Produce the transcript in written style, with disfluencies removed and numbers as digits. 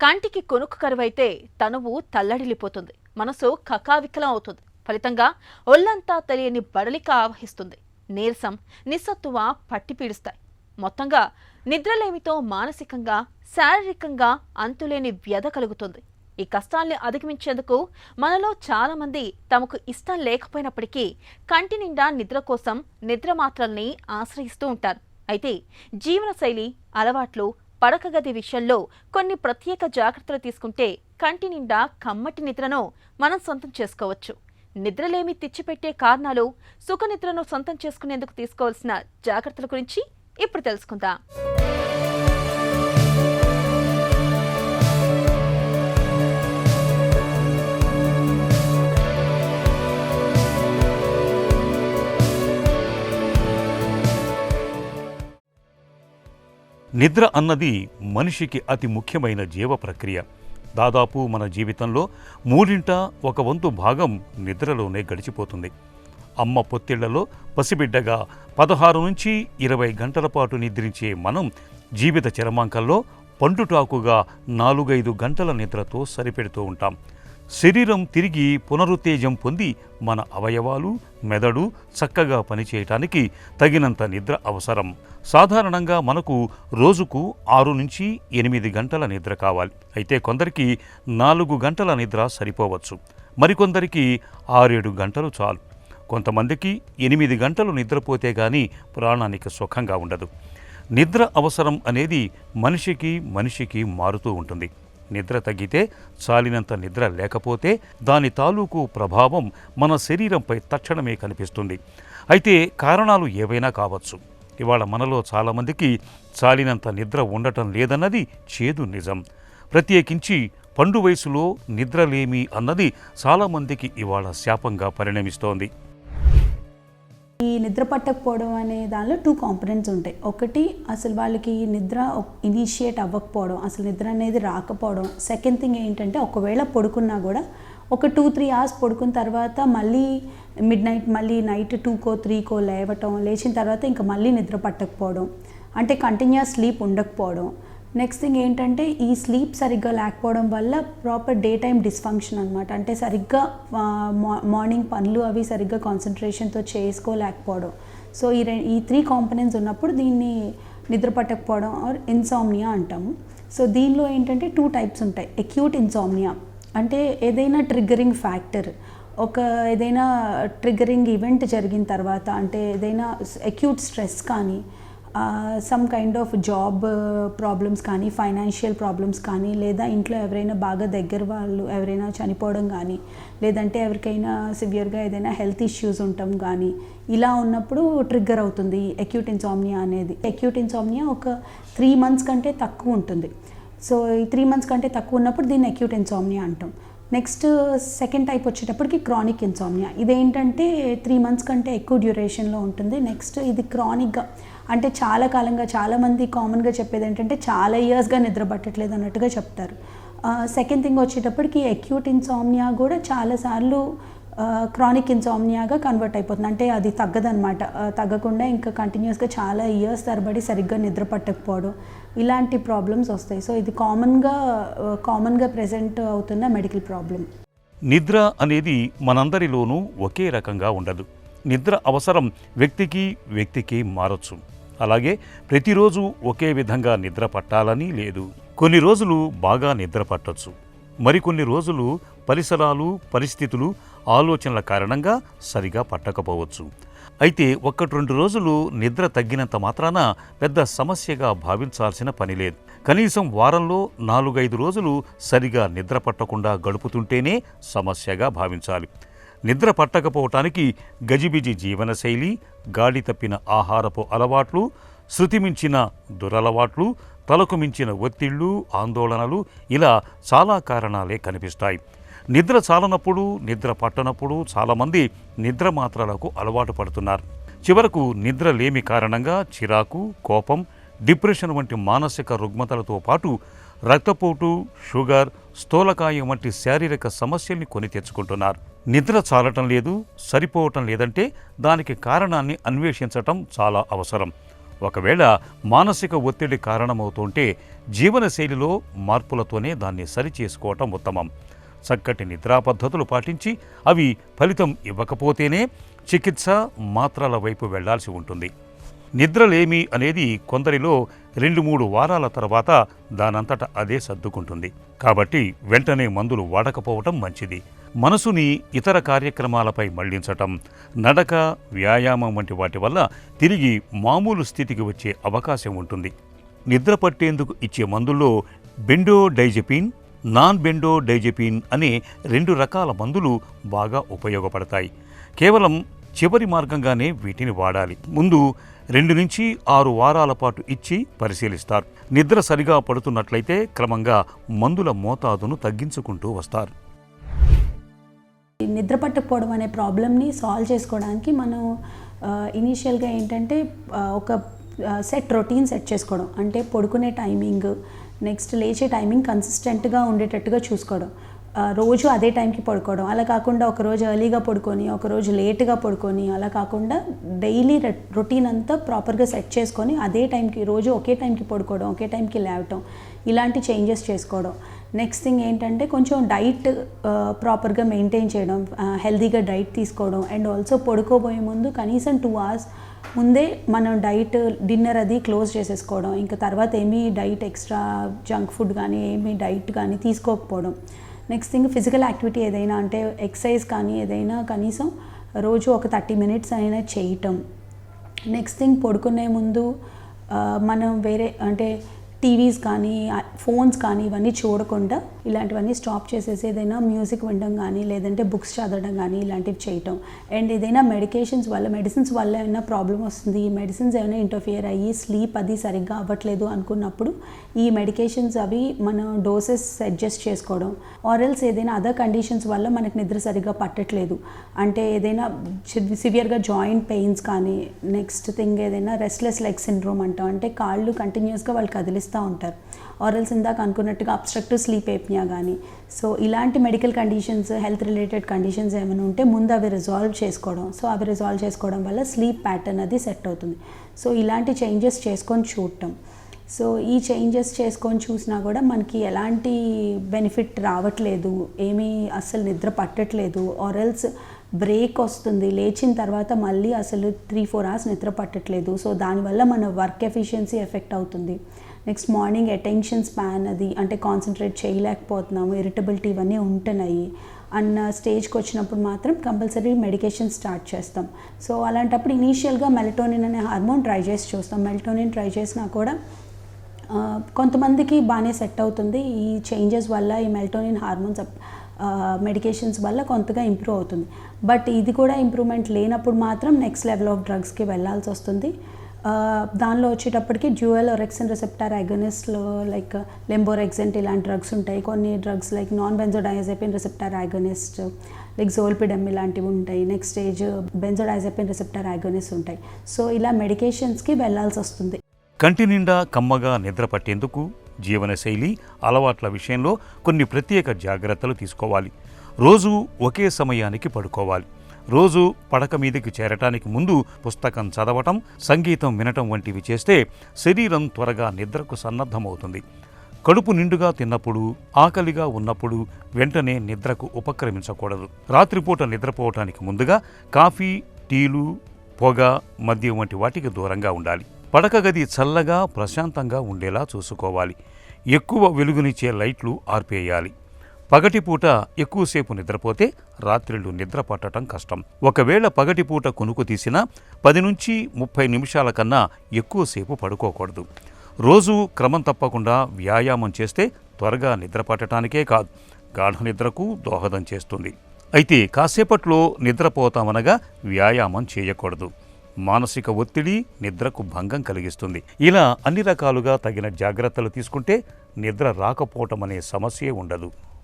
కంటికి కొనుక్కు కరువైతే తనువు తల్లడిల్లిపోతుంది, మనసు కకావికలం అవుతుంది. ఫలితంగా ఒళ్లంతా తెలియని బడలిక ఆవహిస్తుంది. నీరసం, నిస్సత్తువ పట్టి పీడిస్తాయి. మొత్తంగా నిద్రలేమితో మానసికంగా, శారీరకంగా అంతులేని వ్యధ కలుగుతుంది. ఈ కష్టాల్ని అధిగమించేందుకు మనలో చాలా మంది తమకు ఇష్టం లేకపోయినప్పటికీ కంటి నిండా నిద్ర కోసం నిద్ర మాత్రల్ని ఆశ్రయిస్తూ ఉంటారు. అయితే జీవనశైలి, అలవాట్లు, పడక గది విషయంలో కొన్ని ప్రత్యేక జాగ్రత్తలు తీసుకుంటే కంటి నిండా కమ్మటి నిద్రను మనం సొంతం చేసుకోవచ్చు. నిద్రలేమి తెచ్చిపెట్టే కారణాలు, సుఖనిద్రను సొంతం చేసుకునేందుకు తీసుకోవాల్సిన జాగ్రత్తల గురించి ఇప్పుడు తెలుసుకుందాం. నిద్ర అన్నది మనిషికి అతి ముఖ్యమైన జీవ ప్రక్రియ. దాదాపు మన జీవితంలో 1/3 భాగం నిద్రలోనే గడిచిపోతుంది. అమ్మ పొత్తిళ్లలో పసిబిడ్డగా 16 నుంచి 20 గంటల పాటు నిద్రించే మనం జీవిత చరమాంకంలో పండుటాకుగా 4-5 గంటల నిద్రతో సరిపెడుతూ ఉంటాం. శరీరం తిరిగి పునరుత్తేజం పొంది మన అవయవాలు, మెదడు చక్కగా పనిచేయటానికి తగినంత నిద్ర అవసరం. సాధారణంగా మనకు రోజుకు 6 నుంచి 8 గంటల నిద్ర కావాలి. అయితే కొందరికి 4 గంటల నిద్ర సరిపోవచ్చు, మరికొందరికి 6-7 గంటలు చాలు. కొంతమందికి 8 గంటలు నిద్రపోతే గానీ ప్రాణానికి సుఖంగా ఉండదు. నిద్ర అవసరం అనేది మనిషికి మారుతూ ఉంటుంది. నిద్ర తగ్గితే, చాలినంత నిద్ర లేకపోతే దాని తాలూకు ప్రభావం మన శరీరంపై తక్షణమే కనిపిస్తుంది. అయితే కారణాలు ఏవైనా కావచ్చు. ఇవాళ మనలో చాలామందికి చాలినంత నిద్ర ఉండటం లేదన్నది చేదు నిజం. ప్రత్యేకించి పండు వయసులో నిద్రలేమి అన్నది చాలామందికి ఇవాళ శాపంగా పరిణమిస్తోంది. ఈ నిద్ర పట్టకపోవడం అనే దానిలో 2 కాంపోనెంట్స్ ఉంటాయి. ఒకటి, అసలు వాళ్ళకి నిద్ర ఇనిషియేట్ అవ్వకపోవడం, అసలు నిద్ర అనేది రాకపోవడం. సెకండ్ థింగ్ ఏంటంటే, ఒకవేళ పడుకున్నా కూడా ఒక 2-3 అవర్స్ పడుకున్న తర్వాత మళ్ళీ మిడ్-నైట్, మళ్ళీ నైట్ 2కో 3కో లేవటం, లేచిన తర్వాత ఇంకా మళ్ళీ నిద్ర పట్టకపోవడం, అంటే కంటిన్యూస్ స్లీప్ ఉండకపోవడం. నెక్స్ట్ థింగ్ ఏంటంటే, ఈ స్లీప్ సరిగ్గా లేకపోవడం వల్ల ప్రాపర్ డే టైమ్ డిస్ఫంక్షన్ అనమాట. అంటే సరిగ్గా మార్నింగ్ పనులు అవి సరిగ్గా కాన్సన్ట్రేషన్తో చేసుకోలేకపోవడం. సో ఈ 3 కాంపోనెంట్స్ ఉన్నప్పుడు దీన్ని నిద్ర పట్టకపోవడం ఆర్ ఇన్సామ్నియా అంటాము. సో దీనిలో ఏంటంటే 2 టైప్స్ ఉంటాయి. అక్యూట్ ఇన్సామ్నియా అంటే ఏదైనా ట్రిగ్గరింగ్ ఫ్యాక్టర్, ఏదైనా ట్రిగ్గరింగ్ ఈవెంట్ జరిగిన తర్వాత, అంటే ఏదైనా అక్యూట్ స్ట్రెస్ కానీ, some kind of job problems కానీ, ఫైనాన్షియల్ ప్రాబ్లమ్స్ కానీ, లేదా ఇంట్లో ఎవరైనా బాగా దగ్గర వాళ్ళు ఎవరైనా చనిపోవడం కానీ, లేదంటే ఎవరికైనా సివియర్గా ఏదైనా హెల్త్ ఇష్యూస్ ఉండటం కానీ, ఇలా ఉన్నప్పుడు ట్రిగ్గర్ అవుతుంది అక్యూట్ ఇన్సామ్నియా అనేది. అక్యూట్ ఇన్సామ్నియా ఒక 3 months కంటే తక్కువ ఉంటుంది. సో ఈ 3 months కంటే తక్కువ ఉన్నప్పుడు దీన్ని అక్యూట్ ఇన్సామ్నియా అంటాం. నెక్స్ట్ సెకండ్ టైప్ వచ్చేటప్పటికి క్రానిక్ ఇన్సామ్నియా. ఇదేంటంటే 3 months కంటే ఎక్కువ డ్యూరేషన్లో ఉంటుంది. నెక్స్ట్ ఇది క్రానిక్గా, అంటే చాలా కాలంగా, చాలామంది కామన్గా చెప్పేది ఏంటంటే చాలా ఇయర్స్గా నిద్ర పట్టట్లేదు అన్నట్టుగా చెప్తారు. సెకండ్ థింగ్ వచ్చేటప్పటికి అక్యూట్ ఇన్సామ్నియా కూడా చాలాసార్లు క్రానిక్ ఇన్సామ్నియాగా కన్వర్ట్ అయిపోతుంది. అంటే అది తగ్గదనమాట. తగ్గకుండా ఇంకా కంటిన్యూస్గా చాలా ఇయర్స్ తరబడి సరిగ్గా నిద్ర పట్టకపోవడం, ఇలాంటి ప్రాబ్లమ్స్ వస్తాయి. సో ఇది కామన్గా ప్రెజెంట్ అవుతున్న మెడికల్ ప్రాబ్లం. నిద్ర అనేది మనందరిలోనూ ఒకే రకంగా ఉండదు. నిద్ర అవసరం వ్యక్తికి మారొచ్చు. అలాగే ప్రతిరోజు ఒకే విధంగా నిద్ర పట్టాలని లేదు. కొన్ని రోజులు బాగా నిద్ర పట్టొచ్చు, మరికొన్ని రోజులు పరిసరాలు, పరిస్థితులు, ఆలోచనల కారణంగా సరిగా పట్టకపోవచ్చు. అయితే 1-2 రోజులు నిద్ర తగ్గినంత మాత్రాన పెద్ద సమస్యగా భావించాల్సిన పని లేదు. కనీసం వారంలో 4-5 రోజులు సరిగా నిద్ర పట్టకుండా గడుపుతుంటేనే సమస్యగా భావించాలి. నిద్ర పట్టకపోవటానికి గజిబిజి జీవనశైలి, గాడి తప్పిన ఆహారపు అలవాట్లు, శృతిమించిన దురలవాట్లు, తలకు మించిన ఒత్తిళ్లు, ఆందోళనలు, ఇలా చాలా కారణాలే కనిపిస్తాయి. నిద్ర చాలనప్పుడు, నిద్ర పట్టనప్పుడు చాలామంది నిద్ర మాత్రలకు అలవాటు పడుతున్నారు. చివరకు నిద్ర లేమి కారణంగా చిరాకు, కోపం, డిప్రెషన్ వంటి మానసిక రుగ్మతలతో పాటు రక్తపోటు, షుగర్, స్థూలకాయం వంటి శారీరక సమస్యల్ని కొని తెచ్చుకుంటున్నారు. నిద్ర చాలటం లేదు, సరిపోవటం లేదంటే దానికి కారణాన్ని అన్వేషించటం చాలా అవసరం. ఒకవేళ మానసిక ఒత్తిడి కారణమవుతుంటే జీవనశైలిలో మార్పులతోనే దాన్ని సరిచేసుకోవటం ఉత్తమం. చక్కటి నిద్రా పద్ధతులు పాటించి అవి ఫలితం ఇవ్వకపోతేనే చికిత్స, మాత్రల వైపు వెళ్లాల్సి ఉంటుంది. నిద్రలేమి అనేది కొందరిలో 2-3 వారాల తర్వాత దానంతట అదే సర్దుకుంటుంది. కాబట్టి వెంటనే మందులు వాడకపోవటం మంచిది. మనసుని ఇతర కార్యక్రమాలపై మళ్లించటం, నడక, వ్యాయామం వంటి వాటి వల్ల తిరిగి మామూలు స్థితికి వచ్చే అవకాశం ఉంటుంది. నిద్ర పట్టేందుకు ఇచ్చే మందుల్లో బెంజోడైజెపిన్, నాన్ బెంజోడైజెపిన్ అనే 2 రకాల మందులు బాగా ఉపయోగపడతాయి. కేవలం చివరి మార్గంగానే వీటిని వాడాలి. ముందు 2 నుంచి 6 వారాల పాటు ఇచ్చి పరిశీలిస్తారు. నిద్ర సరిగా పడుతున్నట్లయితే క్రమంగా మందుల మోతాదును తగ్గించుకుంటూ వస్తారు. నిద్ర పట్టకపోవడం అనే ప్రాబ్లమ్ని సాల్వ్ చేసుకోవడానికి మనం ఇనీషియల్గా ఏంటంటే ఒక రొటీన్ సెట్ చేసుకోవడం. అంటే పడుకునే టైమింగ్, నెక్స్ట్ లేచే టైమింగ్ కన్సిస్టెంట్గా ఉండేటట్టుగా చూసుకోవడం. రోజు అదే టైంకి పడుకోవడం, అలా కాకుండా ఒకరోజు ఎర్లీగా పడుకొని ఒకరోజు లేట్గా పడుకొని, అలా కాకుండా డైలీ రొటీన్ అంతా ప్రాపర్గా సెట్ చేసుకొని అదే టైంకి, రోజు ఒకే టైంకి పడుకోవడం, ఒకే టైంకి లేవటం, ఇలాంటి చేంజెస్ చేసుకోవడం. నెక్స్ట్ థింగ్ ఏంటంటే కొంచెం డైట్ ప్రాపర్గా మెయింటైన్ చేయడం, హెల్తీగా డైట్ తీసుకోవడం. అండ్ ఆల్సో పడుకోబోయే ముందు కనీసం 2 hours ముందే మనం డిన్నర్ అది క్లోజ్ చేసేసుకోవడం. ఇంకా తర్వాత ఏమీ డైట్ ఎక్స్ట్రా జంక్ ఫుడ్ కానీ ఏమీ డైట్ కానీ తీసుకోకపోవడం. నెక్స్ట్ థింగ్ ఫిజికల్ యాక్టివిటీ ఏదైనా, అంటే ఎక్సర్సైజ్ కానీ ఏదైనా కనీసం రోజు ఒక 30 minutes అయినా చేయటం. నెక్స్ట్ థింగ్ పడుకునే ముందు మనం వేరే అంటే టీవీస్ కానీ ఫోన్స్ కానీ ఇవన్నీ చూడకుండా ఇలాంటివన్నీ స్టాప్ చేసేసి ఏదైనా మ్యూజిక్ వినడం కానీ లేదంటే బుక్స్ చదవడం కానీ ఇలాంటివి చేయటం. అండ్ ఏదైనా మెడిసిన్స్ వల్ల ఏమైనా ప్రాబ్లం వస్తుంది, ఈ మెడిసిన్స్ ఏమైనా ఇంటర్ఫియర్ అయ్యి స్లీప్ అది సరిగ్గా అవ్వట్లేదు అనుకున్నప్పుడు ఈ మెడికేషన్స్ అవి మనం డోసెస్ అడ్జస్ట్ చేసుకోవడం. ఆర్ఎల్స్ ఏదైనా అదర్ కండిషన్స్ వల్ల మనకు నిద్ర సరిగ్గా పట్టట్లేదు అంటే ఏదైనా సివియర్గా జాయింట్ పెయిన్స్ కానీ, నెక్స్ట్ థింగ్ ఏదైనా రెస్ట్లెస్ లెగ్ సిండ్రోమ్ అంటాం, అంటే కాళ్ళు కంటిన్యూస్గా వాళ్ళు కదిలిస్తూ ఉంటారు. ఆర్ఎల్స్ ఇందాక అనుకున్నట్టుగా అబ్స్ట్రక్టివ్ స్లీప్ ఏప్నియా కానీ. సో ఇలాంటి medical conditions, health related conditions ఏమైనా ఉంటే ముందు అవి రిజాల్వ్ చేసుకోవడం. సో అవి రిజాల్వ్ చేసుకోవడం వల్ల స్లీప్ ప్యాటర్న్ అది సెట్ అవుతుంది. సో ఇలాంటి చేంజెస్ చేసుకొని చూడటం. సో ఈ చేంజెస్ చేసుకొని చూసినా కూడా మనకి ఎలాంటి బెనిఫిట్ రావట్లేదు, ఏమీ అస్సలు నిద్ర పట్టట్లేదు, ఆర్ఎల్స్ బ్రేక్ వస్తుంది, లేచిన తర్వాత మళ్ళీ అసలు 3-4 hours నిద్ర పట్టట్లేదు. సో దానివల్ల మన వర్క్ ఎఫిషియన్సీ ఎఫెక్ట్ అవుతుంది. నెక్స్ట్ మార్నింగ్ అటెన్షన్ స్పాన్ అది అంటే కాన్సన్ట్రేట్ చేయలేకపోతున్నాము, ఇరిటబిలిటీ ఇవన్నీ ఉంటున్నాయి అన్న స్టేజ్కి వచ్చినప్పుడు మాత్రం కంపల్సరీ మెడికేషన్ స్టార్ట్ చేస్తాం. సో అలాంటప్పుడు ఇనీషియల్గా మెలటోనిన్ అనే హార్మోన్ ట్రై చేసి చూస్తాం. మెలటోనిన్ ట్రై చేసినా కూడా కొంతమందికి బాగానే సెట్ అవుతుంది. ఈ చేంజెస్ వల్ల ఈ మెలటోనిన్ హార్మోన్స్ మెడికేషన్స్ వల్ల కొంతగా ఇంప్రూవ్ అవుతుంది. బట్ ఇది కూడా ఇంప్రూవ్మెంట్ లేనప్పుడు మాత్రం నెక్స్ట్ లెవెల్ ఆఫ్ డ్రగ్స్కి వెళ్ళాల్సి వస్తుంది. దానిలో వచ్చేటప్పటికి డ్యూయల్ ఒరెక్సిన్ రిసెప్టార్ యాగనిస్ట్లో లైక్ లెంబోరెక్సెంట్ ఇలాంటి డ్రగ్స్ ఉంటాయి. కొన్ని drugs like non benzodiazepine receptor agonist like zolpidem ఇలాంటివి ఉంటాయి. Next stage benzodiazepine receptor agonist ఉంటాయి. సో ఇలా మెడికేషన్స్కి వెళ్ళాల్సి వస్తుంది. కంటి నిండా కమ్మగా నిద్ర పట్టేందుకు జీవనశైలి, అలవాట్ల విషయంలో కొన్ని ప్రత్యేక జాగ్రత్తలు తీసుకోవాలి. రోజు ఒకే సమయానికి పడుకోవాలి. రోజు పడక మీదకి చేరటానికి ముందు పుస్తకం చదవటం, సంగీతం వినటం వంటివి చేస్తే శరీరం త్వరగా నిద్రకు సన్నద్ధమవుతుంది. కడుపు నిండుగా తిన్నప్పుడు, ఆకలిగా ఉన్నప్పుడు వెంటనే నిద్రకు ఉపక్రమించకూడదు. రాత్రిపూట నిద్రపోవటానికి ముందుగా కాఫీ, టీలు, పొగ, మద్యం వంటి వాటికి దూరంగా ఉండాలి. పడక గది చల్లగా, ప్రశాంతంగా ఉండేలా చూసుకోవాలి. ఎక్కువ వెలుగునిచ్చే లైట్లు ఆర్పేయాలి. పగటిపూట ఎక్కువసేపు నిద్రపోతే రాత్రిళ్ళు నిద్ర పట్టడం కష్టం. ఒకవేళ పగటిపూట కునుకు తీసినా 10 నుంచి 30 నిమిషాల కన్నా ఎక్కువసేపు పడుకోకూడదు. రోజు క్రమం తప్పకుండా వ్యాయామం చేస్తే త్వరగా నిద్ర పట్టడానికే కాదు, గాఢ నిద్రకు దోహదం చేస్తుంది. అయితే కాసేపట్లో నిద్రపోతామనగా వ్యాయామం చేయకూడదు. మానసిక ఒత్తిడి నిద్రకు భంగం కలిగిస్తుంది. ఇలా అన్ని రకాలుగా తగిన జాగ్రత్తలు తీసుకుంటే నిద్ర రాకపోవటం అనే సమస్యే ఉండదు.